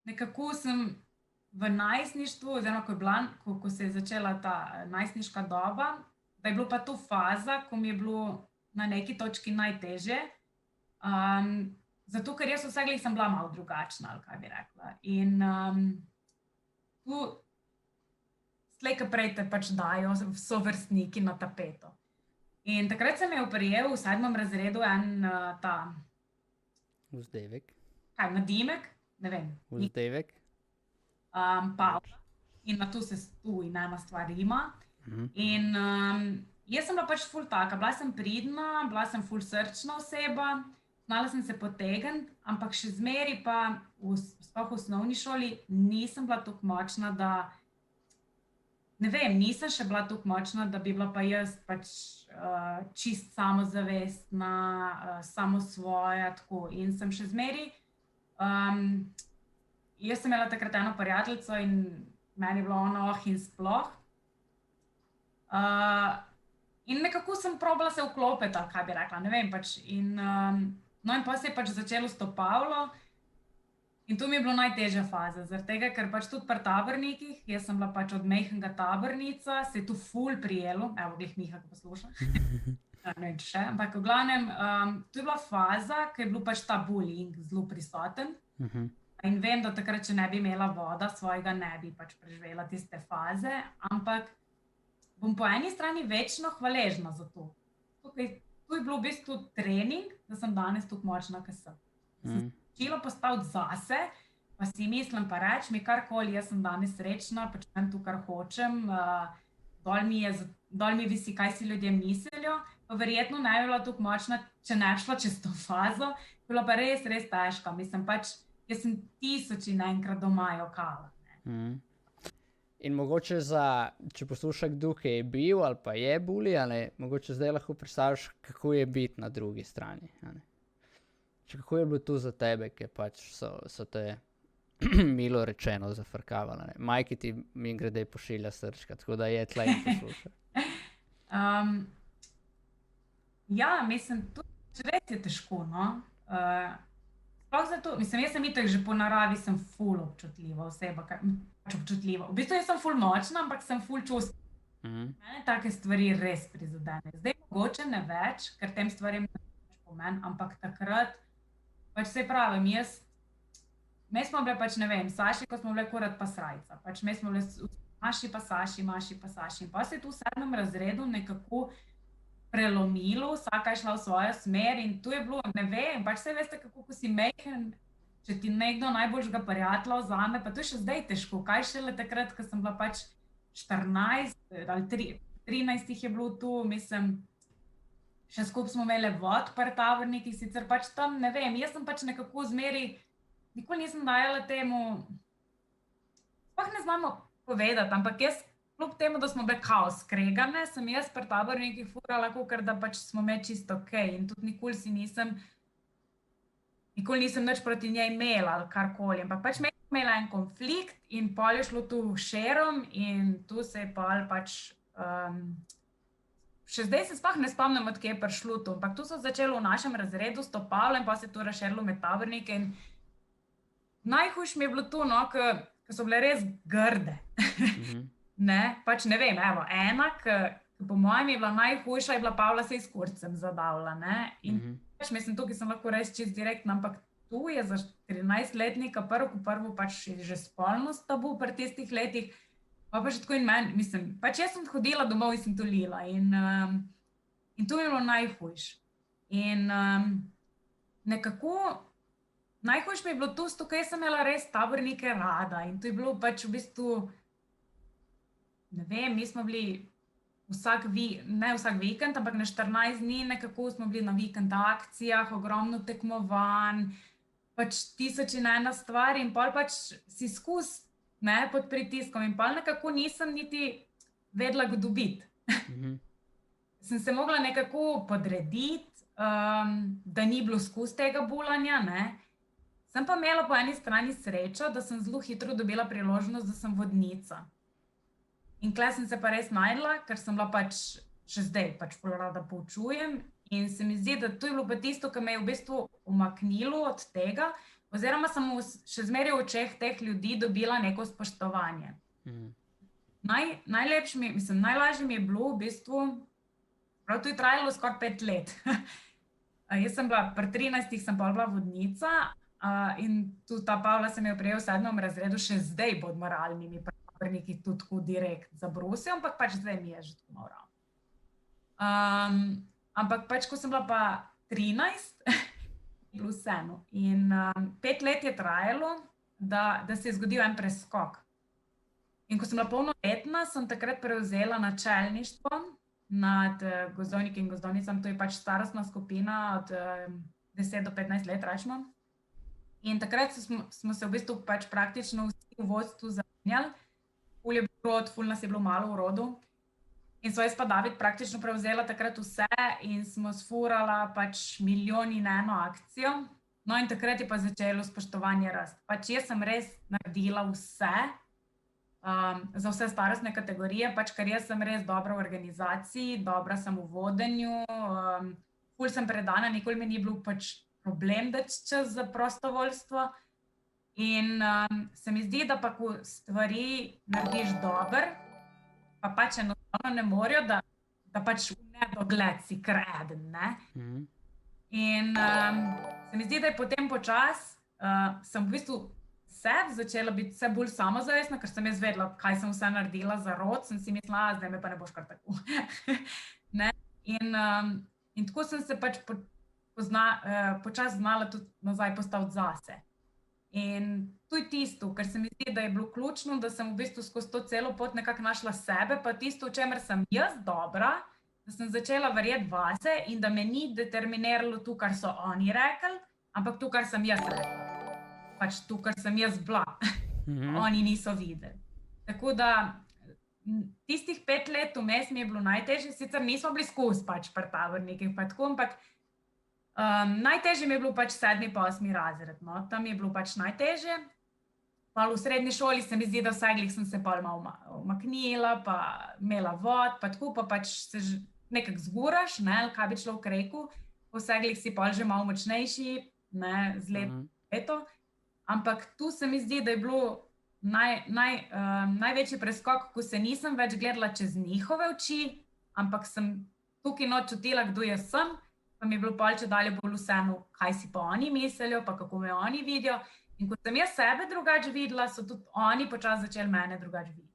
nekako sem v najstništvu, oziroma ko se je začela ta najstniška doba, da je bilo pa to faza, ko mi je bilo na neki točki najtežje. Zato, ker jaz vsak sem bila malo drugačna, ali kaj bi rekla. In tu slej ko prej te pač dajo sovrstniki na tapeto. In takrat se mi je oprijel v 7. razredu en Vzdevek. Kaj, nadimek? Ne vem. Vzdevek. Pavla. In na to se tu in ena stvar ima. In jaz sem bila pač ful taka, bila sem pridna, bila sem ful srčna oseba, znala sem se potegniti, ampak še zmeri pa sploh v osnovni šoli nisem bila toliko močna, da ne vem, nisem še bila toliko močna, da bi bila pa jaz pač čist samozavestna, samosvoja, tako. In sem še zmeri, jaz sem imela takrat eno prijateljico in meni je bilo ono in sploh. In nekako sem probala se vklopiti, ali kaj bi rekla, ne vem pač. No in pa se je pač začelo s to Pavlo in to mi je bilo najtežja faza, zaradi tega, ker pač tudi pri tabornikih, jaz sem bila pač od majhnega tabornica, se je tu ful prijelo, evo, glih Miha, ko posluša, ne vem še, ampak v glavnem, to je bila faza, ko je bil pač ta bullying zelo prisoten. In vem, da takrat, če ne bi imela voda svojega, ne bi pač preživela tiste faze, ampak bom po eni strani večno hvaležna za to. To je bilo v bistvu trening, da sem danes tako močna, kot sem. Sem začela postaviti zase, pa si mislim, pa reči mi karkoli, jaz sem danes srečna, počnem to, kar hočem, dol mi visi, kaj si ljudje mislijo, pa verjetno ne bi bila tako močna, če ne šla čez to fazo, bila pa res, res težka. Mislim pač, jaz sem tisoči naenkrat doma jokala. In mogoče če posluša kdo, ki je bil ali pa je bully, mogoče zdaj lahko predstaviš, kako je biti na drugi strani. Kako je bilo to za tebe, ki pač so te milo rečeno zafrkavali. Majki ti mimogrede pošilja srčka, tako da je tle in posluša. Ja, mislim, tudi res je težko, no. Sploh zato, mislim, jaz sem itak že po naravi sem ful občutljiva oseba, pač občutljiva. V bistvu jaz sem ful močna, ampak sem ful čustvena. Mene take stvari res prizadene. Zdaj mogoče ne več, ker tem stvarem ne več pomen, ampak takrat, pač se pravim, me smo bile pač, ne vem, Saši, ko smo bile kurat pa srajca. Pač me smo bile Maši pa Saši. In pa se je tu v 7. razredu nekako prelomilo, vsaka je šla v svojo smer in tu je bilo, ne vem, pač saj veste, kako ko si majhen, če ti nekdo najboljšega prijatelja vzame, pa to je še zdaj težko, kaj šele takrat, ko sem bila pač 14 ali 13 jih je bilo tu, mislim, še skupaj smo imeli vod pri tabornikih, sicer pač tam, ne vem, jaz sem pač nekako zmeri, nikoli nisem dajala temu, sploh ne znamo povedati, ampak jaz, kljub temu, da smo bile kao skregane, sem jaz pri tabornikih furala, kakor da pač smo me čisto okej in tudi nikoli nisem nič proti njej imela ali karkoli, ampak pač imela en konflikt in pol je šlo tu šerom in tu se je pol pač, še zdaj se sploh ne spomnim, od kje je prišlo to, ampak tu so začeli v našem razredu s to Pavlo in pa se je to razširilo med tabornike in najhujše mi je bilo to, no, ko so bile res grde. Ne, pač ne vem, evo, ena, ki po mojem je bila najhujša, je bila Pavla se s kurcem zadavila, ne, in pač mislim, tukaj sem lahko res čist direktna, ampak tu je za 13-letnika prvo pač že spolnost tabu pri tistih letih, pa še tako in meni, mislim, pač jaz sem hodila domov in sem tulila in to je bilo najhujše. In nekako najhujše mi je bilo to, ker jaz sem imela res tabornike rada in to je bilo pač v bistvu, ne vem, mi smo bili ne vsak vikend, ampak na 14 dni nekako smo bili na vikend akcijah, ogromno tekmovanj, pač tisoč in ena stvar in pol pač si ne, pod pritiskom in pol nekako nisem niti vedela, kdo biti. Sem se mogla nekako podrediti, da ni bilo skozi tega bulanja, ne. Sem pa imela po eni strani srečo, da sem zelo hitro dobila priložnost, da sem vodnica. In tule sem se pa res našla, ker sem bila pač še zdaj pač ful rada poučujem in se mi zdi, da to je bilo pa tisto, ki me je v bistvu umaknilo od tega, oziroma sem še zmeraj v očeh teh ljudi dobila neko spoštovanje. Najlažje mi je bilo v bistvu, prav to je trajalo skoraj 5 let. Jaz sem bila, pri 13 sem pol bila vodnica in tudi ta Pavla sem jo prejel v 7. razredu, še zdaj pod moralnimi prniki tudi tako direkt zabrusil, ampak pač zdaj mi je že tako moral. Ampak pač, ko sem bila pa 13, je bilo vseeno. In 5 let je trajalo, da se je zgodil en preskok. In ko sem bila polnoletna, sem takrat prevzela načelništvo nad gozdovniki in gozdovnicami, to je pač starostna skupina od 10 do 15 let, rečemo. In takrat smo se v bistvu pač praktično vsi v vodstvu zamenjali. Ful je bil rod, ful nas je bilo malo v rodu. In so jaz pa David praktično prevzela takrat vse in smo sfurala pač milijon in eno akcijo. No in takrat je pa začelo spoštovanje rasti. Pač jaz sem res naredila vse za vse starostne kategorije, pač ker jaz sem res dobra v organizaciji, dobra sem v vodenju, ful sem predana, nikoli mi ni bil pač problem dati čas za prostovoljstvo. In se mi zdi, da pa ko stvari narediš dobro, pa pač enostavno ne morajo, da pač v nedogled si kar eden, ne? In se mi zdi, da je potem počas, sem v bistvu začela biti vse bolj samozavestna, ker sem jaz vedela, kaj sem vse naredila za rod, sem si mislila, zdaj me pa ne boš kar tako. Ne? In tako sem se pač počas znala tudi nazaj postaviti zase. In to je tisto, kar se mi zdi, da je bilo ključno, da sem v bistvu skozi to celo pot nekako našla sebe, pa tisto, v čemer sem jaz dobra, da sem začela verjeti vase in da me ni determiniralo to, kar so oni rekli, ampak to, kar sem jaz rekla. Pač to, kar sem jaz bila. Oni niso videli. Tako da tistih 5 let vmes mi je bilo najtežje, sicer nismo bili skozi pač pri tabornikih pa tako, ampak najtežje mi je bilo pač 7. pa 8. razred, no, tam je bilo pač najtežje. Pa v srednji šoli se mi zdi, da vsaj sem se pol malo umaknila, pa imela vod, pa tako, pa pač se nekako zguraš, ne, kaj bi človek rekel, po vsaj si pol že malo močnejši, ne, z leto. Ampak tu se mi zdi, da je bilo največji preskok, ko se nisem več gledala čez njihove oči, ampak sem tukaj noč čutila, kdo jaz sem, pa mi je bilo pol čedalje bolj vseeno, kaj si pa oni mislijo, pa kako me oni vidijo. In ko sem jaz sebe drugače videla, so tudi oni počasi začeli mene drugače videti.